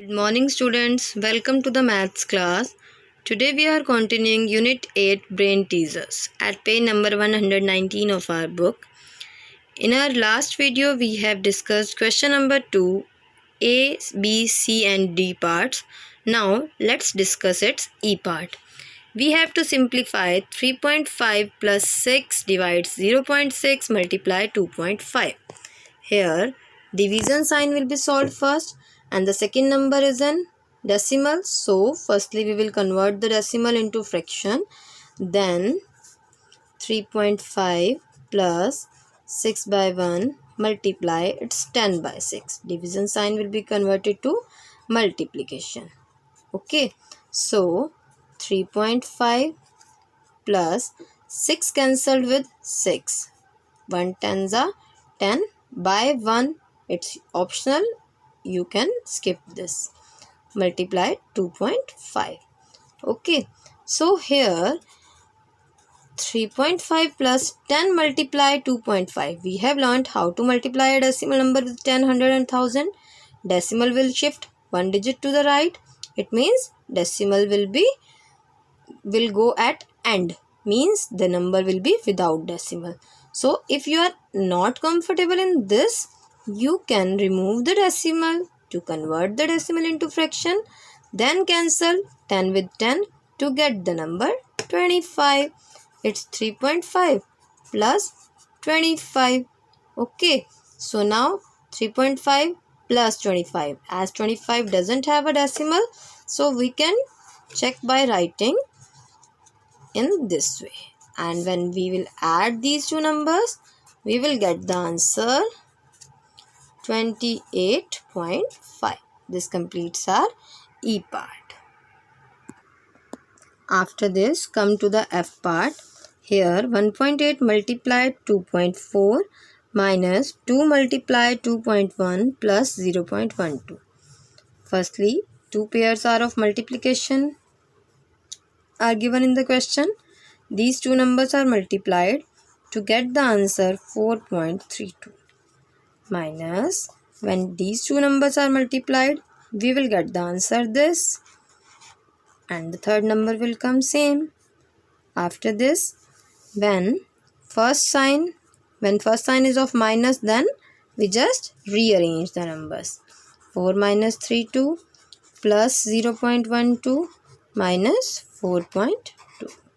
Good morning students, welcome to the maths class. Today we are continuing unit 8 brain teasers at page number 119 of our book. In our last video we have discussed question number 2, A, B, C and D parts. Now let's discuss its E part. We have to simplify 3.5 plus 6 divides 0.6 multiply 2.5. Here division sign will be solved first and the second number is in decimal. So firstly we will convert the decimal into fraction. Then 3.5 plus 6 by 1 multiply it's 10 by 6. Division sign will be converted to multiplication. Okay. So 3.5 plus 6 cancelled with 6. 1 tens are 10 by 1. It's optional. You can skip this. Multiply 2.5. Okay. So here 3.5 plus 10 multiply 2.5. We have learnt how to multiply a decimal number with 10, 100 and 1000. Decimal will shift one digit to the right. It means decimal will go at end. Means the number will be without decimal. So if you are not comfortable in this, you can remove the decimal to convert the decimal into fraction. Then cancel 10 with 10 to get the number 25. It's 3.5 plus 25. Okay. So now 3.5 plus 25. As 25 doesn't have a decimal, so we can check by writing in this way. And when we will add these two numbers, we will get the answer 28.5. This completes our E part. After this, come to the F part. Here 1.8 multiplied 2.4 minus 2 multiplied 2.1 plus 0.12. Firstly, two pairs are of multiplication are given in the question. These two numbers are multiplied to get the answer 4.32. Minus, when these two numbers are multiplied, we will get the answer this. And the third number will come same. After this, when first sign is of minus, then we just rearrange the numbers. 4 minus 3, 2 plus 0.12 minus 4.2.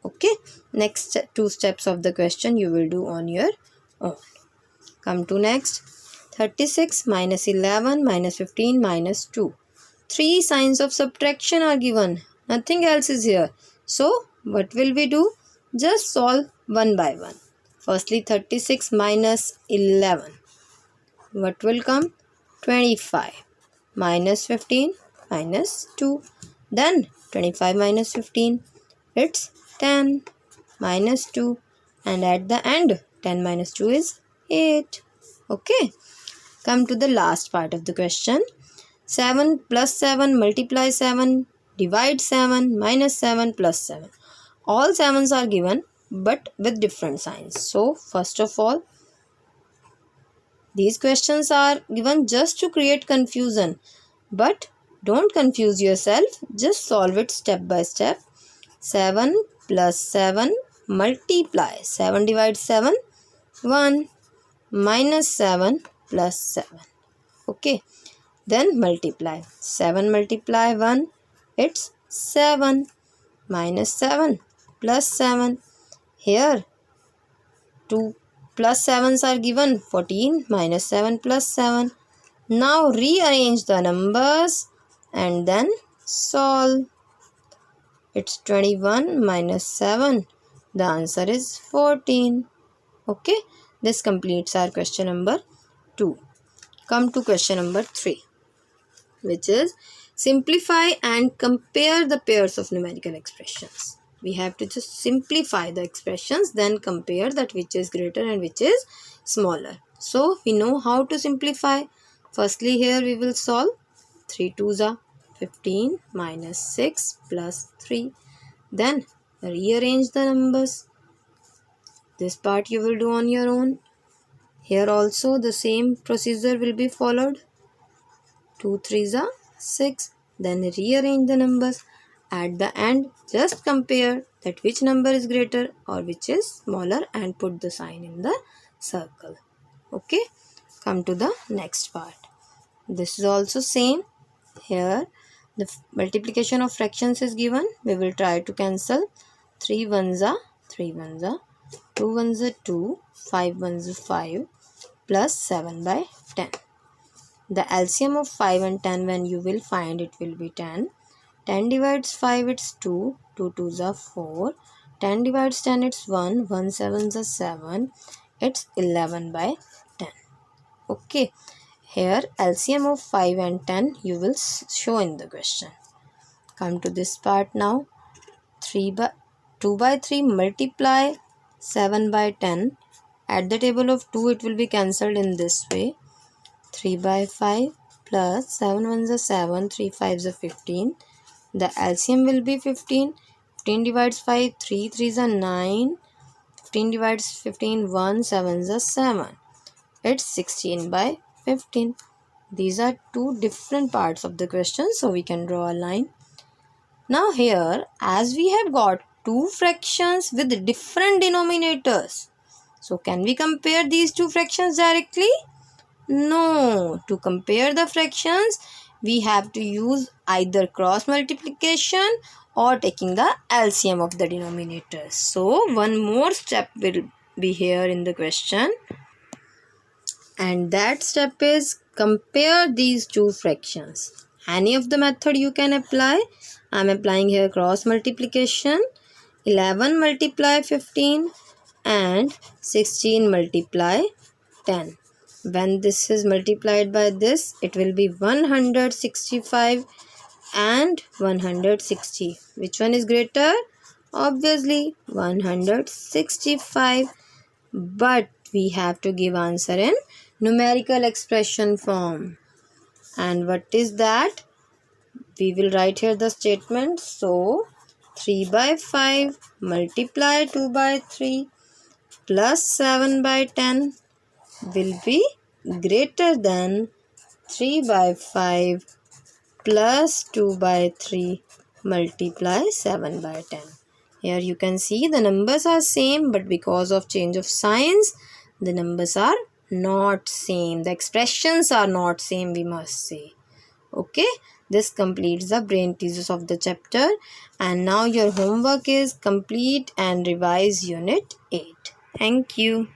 Okay. Next two steps of the question you will do on your own. Come to next. 36 minus 11 minus 15 minus 2. Three signs of subtraction are given. Nothing else is here. So what will we do? Just solve one by one. Firstly 36 minus 11. What will come? 25. Minus 15 minus 2. Then 25 minus 15. It's 10 minus 2. And at the end 10 minus 2 is 8. Okay. Come to the last part of the question. 7 plus 7 multiply 7 divide 7 minus 7 plus 7. All 7s are given but with different signs. So first of all, these questions are given just to create confusion. But don't confuse yourself. Just solve it step by step. 7 plus 7 multiply. 7 divides 7. 1 minus 7 plus 7. Okay. Then multiply. 7 multiply 1. It's 7. Minus 7 plus 7. Here 2 plus 7s are given. 14 minus 7 plus 7. Now rearrange the numbers and then solve. It's 21 minus 7. The answer is 14. Okay. This completes our question number 2. Come to question number 3, which is simplify and compare the pairs of numerical expressions. We have to just simplify the expressions, then compare that which is greater and which is smaller. So we know how to simplify. Firstly, here we will solve 3 2s are 15 minus 6 plus 3. Then rearrange the numbers. This part you will do on your own. Here also the same procedure will be followed. 2 3s are 6 then rearrange the numbers. At the end, just compare that which number is greater or which is smaller and put the sign in the circle. Okay, come to the next part. This is also same. Here the multiplication of fractions is given. We will try to cancel. 3 ones are 3 ones are, 2 ones are 2, 5 ones are 5, plus 7 by 10. The LCM of 5 and 10 when you will find, it will be 10. 10 divides 5, it's 2. 2 2s are 4. 10 divides 10, it's 1. 1 7s are 7. It's 11 by 10. Okay. Here LCM of 5 and 10 you will show in the question. Come to this part now. 2 by 3 multiply 7 by 10. At the table of 2 it will be cancelled in this way. 3 by 5 plus 7 ones are 7, 3 5s are 15. The LCM will be 15. 15 divides 5, 3 3s are 9. 15 divides 15, 1 7s are 7. It's 16 by 15. These are two different parts of the question, so we can draw a line. Now here, as we have got two fractions with different denominators, so can we compare these two fractions directly? No. To compare the fractions, we have to use either cross multiplication or taking the LCM of the denominators. So one more step will be here in the question, and that step is compare these two fractions. Any of the method you can apply. I am applying here cross multiplication. 11 multiply 15 and 16 multiply 10. When this is multiplied by this, it will be 165 and 160. Which one is greater? Obviously 165. But we have to give answer in numerical expression form. And what is that? We will write here the statement. So 3 by 5 multiply 2 by 3 plus 7 by 10 will be greater than 3 by 5 plus 2 by 3 multiply 7 by 10. Here you can see the numbers are same, but because of change of signs, the numbers are not same. The expressions are not same, we must say. Okay, this completes the brain teasers of the chapter, and now your homework is complete and revise unit 8. Thank you.